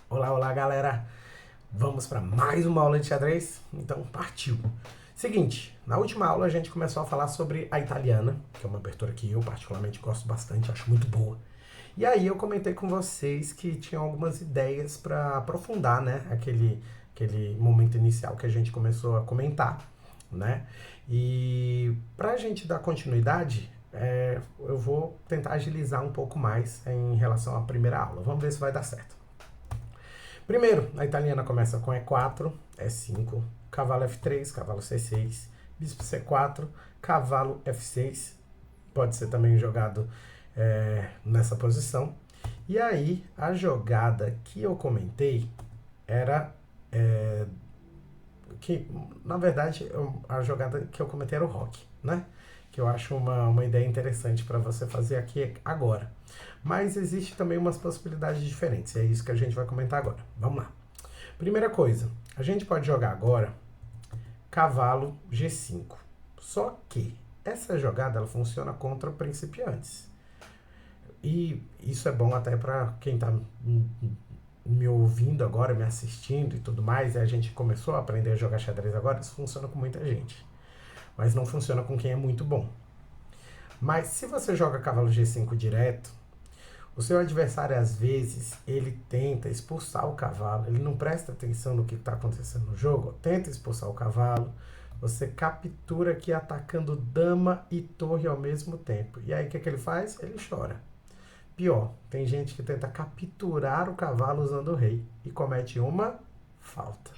Olá, olá galera! Vamos para mais uma aula de xadrez? Então partiu! Seguinte, na última aula a gente começou a falar sobre a italiana, que é uma abertura que eu particularmente gosto bastante, acho muito boa. E aí eu comentei com vocês que tinham algumas ideias para aprofundar, né, aquele momento inicial que a gente começou a comentar, né? E para a gente dar continuidade, eu vou tentar agilizar um pouco mais em relação à primeira aula. Vamos ver se vai dar certo. Primeiro, a italiana começa com E4, E5, cavalo F3, cavalo C6, bispo C4, cavalo F6, pode ser também jogado nessa posição. E aí, a jogada que eu comentei era que, na verdade, a jogada que eu comentei era o rock, né? Que eu acho uma ideia interessante para você fazer aqui agora. Mas existe também umas possibilidades diferentes, e é isso que a gente vai comentar agora. Vamos lá. Primeira coisa, a gente pode jogar agora cavalo G5. Só que essa jogada ela funciona contra principiantes. E isso é bom até para quem está me ouvindo agora, me assistindo e tudo mais, e a gente começou a aprender a jogar xadrez agora, isso funciona com muita gente. Mas não funciona com quem é muito bom. Mas se você joga cavalo G5 direto, o seu adversário, às vezes, ele tenta expulsar o cavalo, ele não presta atenção no que está acontecendo no jogo, tenta expulsar o cavalo, você captura aqui atacando dama e torre ao mesmo tempo. E aí o que ele faz? Ele chora. Pior, tem gente que tenta capturar o cavalo usando o rei e comete uma falta.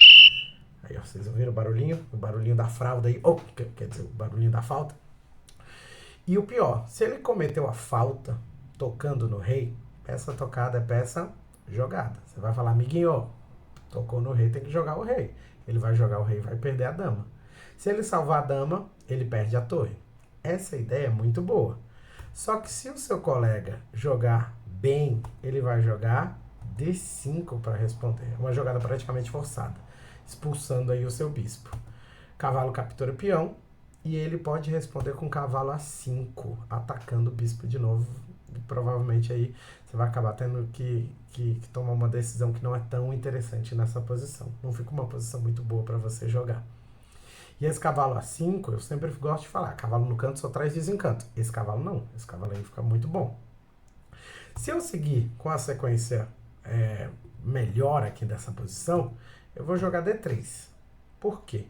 Aí ó, vocês ouviram o barulhinho da fralda aí, quer dizer, o barulhinho da falta. E o pior, se ele cometeu a falta tocando no rei, peça tocada é peça jogada. Você vai falar, amiguinho, tocou no rei, tem que jogar o rei. Ele vai jogar o rei e vai perder a dama. Se ele salvar a dama, ele perde a torre. Essa ideia é muito boa. Só que se o seu colega jogar bem, ele vai jogar D5 para responder. É uma jogada praticamente forçada, expulsando aí o seu bispo. Cavalo captura peão e ele pode responder com cavalo A5, atacando o bispo de novo. E provavelmente aí você vai acabar tendo que tomar uma decisão que não é tão interessante nessa posição. Não fica uma posição muito boa para você jogar. E esse cavalo A5, eu sempre gosto de falar, cavalo no canto só traz desencanto. Esse cavalo não, esse cavalo aí fica muito bom. Se eu seguir com a sequência melhor aqui dessa posição, eu vou jogar D3. Por quê?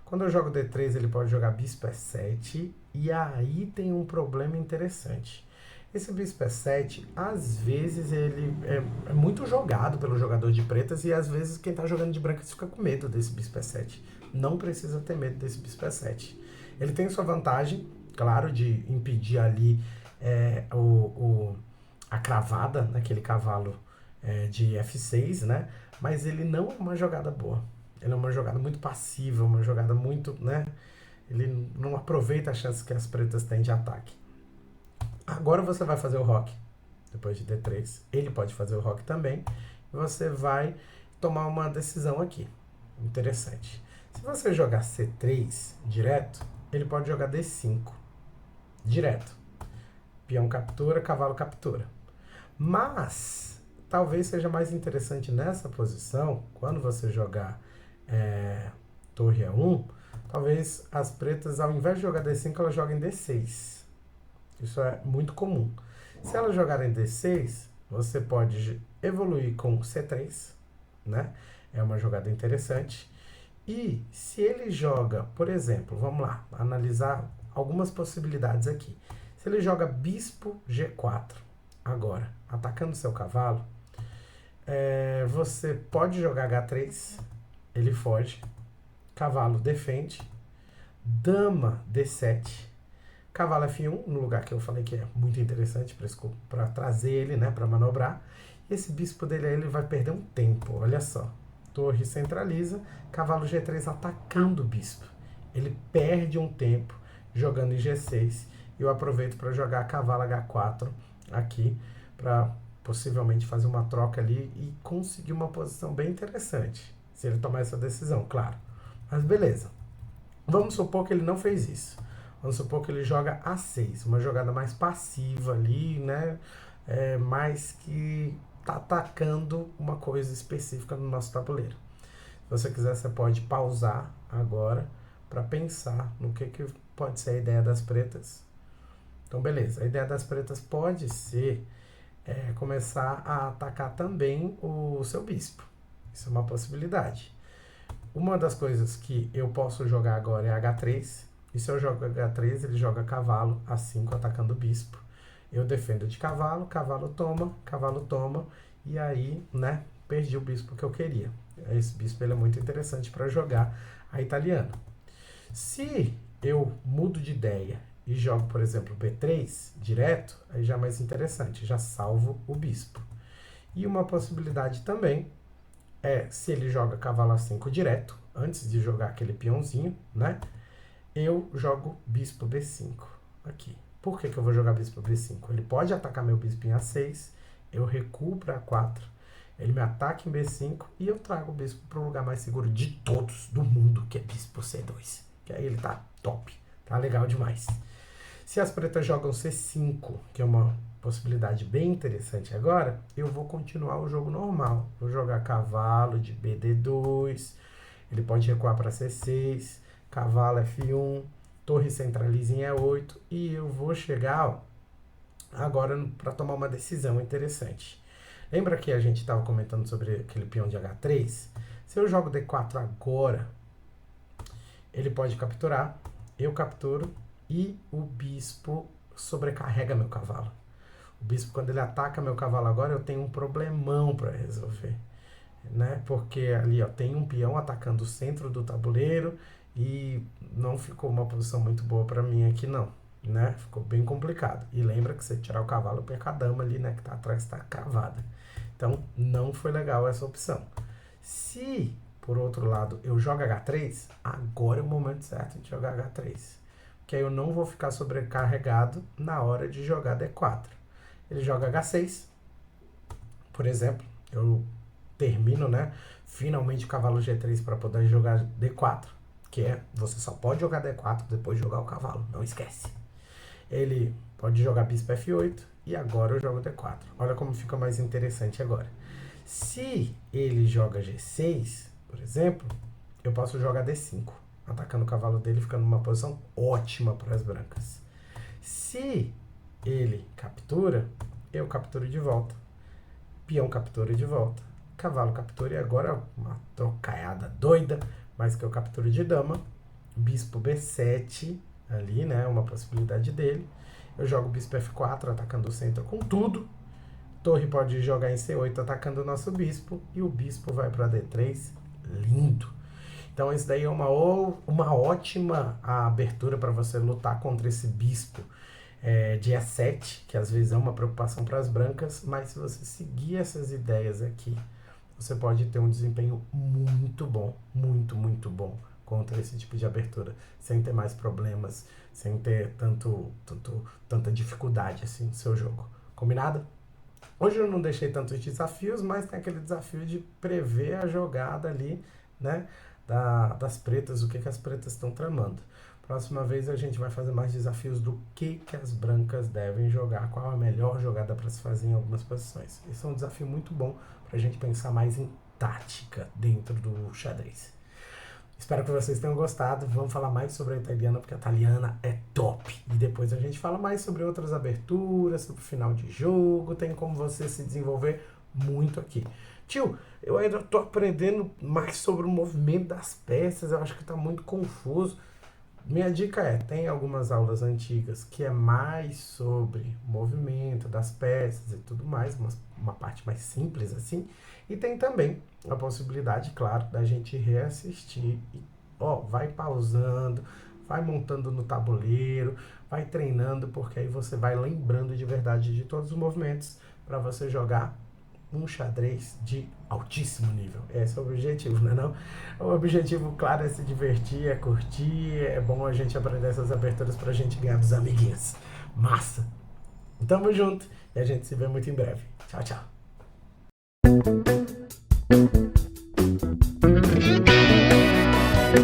Quando eu jogo D3, ele pode jogar bispo E7, e aí tem um problema interessante. Esse bispo E7, às vezes, ele é muito jogado pelo jogador de pretas, e às vezes quem está jogando de brancas fica com medo desse bispo E7. Não precisa ter medo desse bispo E7. Ele tem sua vantagem, claro, de impedir ali a cravada naquele cavalo de F6, né? Mas ele não é uma jogada boa. Ele é uma jogada muito passiva, uma jogada muito, né? Ele não aproveita a chance que as pretas têm de ataque. Agora você vai fazer o roque, depois de D3. Ele pode fazer o roque também. E você vai tomar uma decisão aqui. Interessante. Se você jogar C3 direto, ele pode jogar D5 direto. Peão captura, cavalo captura. Mas talvez seja mais interessante nessa posição, quando você jogar torre E1, talvez as pretas, ao invés de jogar D5, elas joguem D6. Isso é muito comum. Se elas jogarem D6, você pode evoluir com C3, né? É uma jogada interessante. E se ele joga, por exemplo, vamos lá, analisar algumas possibilidades aqui. Se ele joga bispo G4, agora, atacando seu cavalo, você pode jogar H3, ele foge, cavalo defende, dama D7, cavalo F1, no lugar que eu falei que é muito interessante para trazer ele, né, para manobrar. E esse bispo dele aí, ele vai perder um tempo, olha só. Torre centraliza, cavalo G3 atacando o bispo. Ele perde um tempo jogando em G6. E eu aproveito para jogar cavalo H4 aqui, para possivelmente fazer uma troca ali e conseguir uma posição bem interessante. Se ele tomar essa decisão, claro. Mas beleza. Vamos supor que ele não fez isso. Vamos supor que ele joga A6, uma jogada mais passiva ali, né? Mais que tá atacando uma coisa específica no nosso tabuleiro. Se você quiser, você pode pausar agora para pensar no que pode ser a ideia das pretas. Então, beleza. A ideia das pretas pode ser começar a atacar também o seu bispo. Isso é uma possibilidade. Uma das coisas que eu posso jogar agora é H3. E se eu jogo H3, ele joga cavalo A5 atacando o bispo. Eu defendo de cavalo, cavalo toma. E aí, né, perdi o bispo que eu queria. Esse bispo ele é muito interessante para jogar a italiana. Se eu mudo de ideia e jogo, por exemplo, B3 direto, aí já é mais interessante, já salvo o bispo. E uma possibilidade também é, se ele joga cavalo A5 direto, antes de jogar aquele peãozinho, né, eu jogo bispo B5 aqui. Por que eu vou jogar bispo B5? Ele pode atacar meu bispo em A6, eu recuo para A4, ele me ataca em B5 e eu trago o bispo para o lugar mais seguro de todos do mundo, que é bispo C2. Que aí ele tá top, tá legal demais. Se as pretas jogam C5, que é uma possibilidade bem interessante agora, eu vou continuar o jogo normal. Vou jogar cavalo de BD2, ele pode recuar para C6, cavalo F1, torre centraliza em E8 e eu vou chegar agora para tomar uma decisão interessante. Lembra que a gente estava comentando sobre aquele peão de H3? Se eu jogo D4 agora, ele pode capturar, eu capturo e o bispo sobrecarrega meu cavalo. O bispo, quando ele ataca meu cavalo agora, eu tenho um problemão para resolver, né? Porque ali, ó, tem um peão atacando o centro do tabuleiro e não ficou uma posição muito boa para mim aqui, não, né? Ficou bem complicado. E lembra que se tirar o cavalo, eu perco a dama ali, né? Que tá atrás, tá cravada. Então, não foi legal essa opção. Se, por outro lado, eu jogo H3, agora é o momento certo de jogar H3. Porque aí eu não vou ficar sobrecarregado na hora de jogar D4. Ele joga H6, por exemplo, eu termino, né, finalmente o cavalo G3 para poder jogar D4, que é, você só pode jogar D4 depois de jogar o cavalo, não esquece. Ele pode jogar bispo F8 e agora eu jogo D4. Olha como fica mais interessante agora. Se ele joga G6, por exemplo, eu posso jogar D5, atacando o cavalo dele, ficando numa posição ótima para as brancas. Se ele captura, eu capturo de volta. Peão captura de volta. Cavalo captura e agora uma trocaiada doida, mas que eu capturo de dama. Bispo B7 ali, né, uma possibilidade dele. Eu jogo bispo F4 atacando o centro com tudo. Torre pode jogar em C8 atacando o nosso bispo e o bispo vai para D3. Lindo. Então isso daí é uma ótima abertura para você lutar contra esse bispo de E7, que às vezes é uma preocupação para as brancas, mas se você seguir essas ideias aqui, você pode ter um desempenho muito bom, muito bom contra esse tipo de abertura, sem ter mais problemas, sem ter tanta dificuldade assim no seu jogo. Combinado? Hoje eu não deixei tantos desafios, mas tem aquele desafio de prever a jogada ali, né, das pretas, o que as pretas estão tramando. Próxima vez a gente vai fazer mais desafios do que as brancas devem jogar, qual a melhor jogada para se fazer em algumas posições. Esse é um desafio muito bom para a gente pensar mais em tática dentro do xadrez. Espero que vocês tenham gostado. Vamos falar mais sobre a italiana, porque a italiana é top. E depois a gente fala mais sobre outras aberturas, sobre o final de jogo. Tem como você se desenvolver muito aqui. Tio, eu ainda estou aprendendo mais sobre o movimento das peças. Eu acho que está muito confuso. Minha dica é, tem algumas aulas antigas que é mais sobre movimento das peças e tudo mais, uma parte mais simples assim, e tem também a possibilidade, claro, da gente reassistir e, vai pausando, vai montando no tabuleiro, vai treinando, porque aí você vai lembrando de verdade de todos os movimentos para você jogar um xadrez de altíssimo nível. Esse é o objetivo, né não? O objetivo, claro, é se divertir, é curtir, é bom a gente aprender essas aberturas pra gente ganhar dos amiguinhos. Massa! Tamo junto e a gente se vê muito em breve. Tchau, tchau!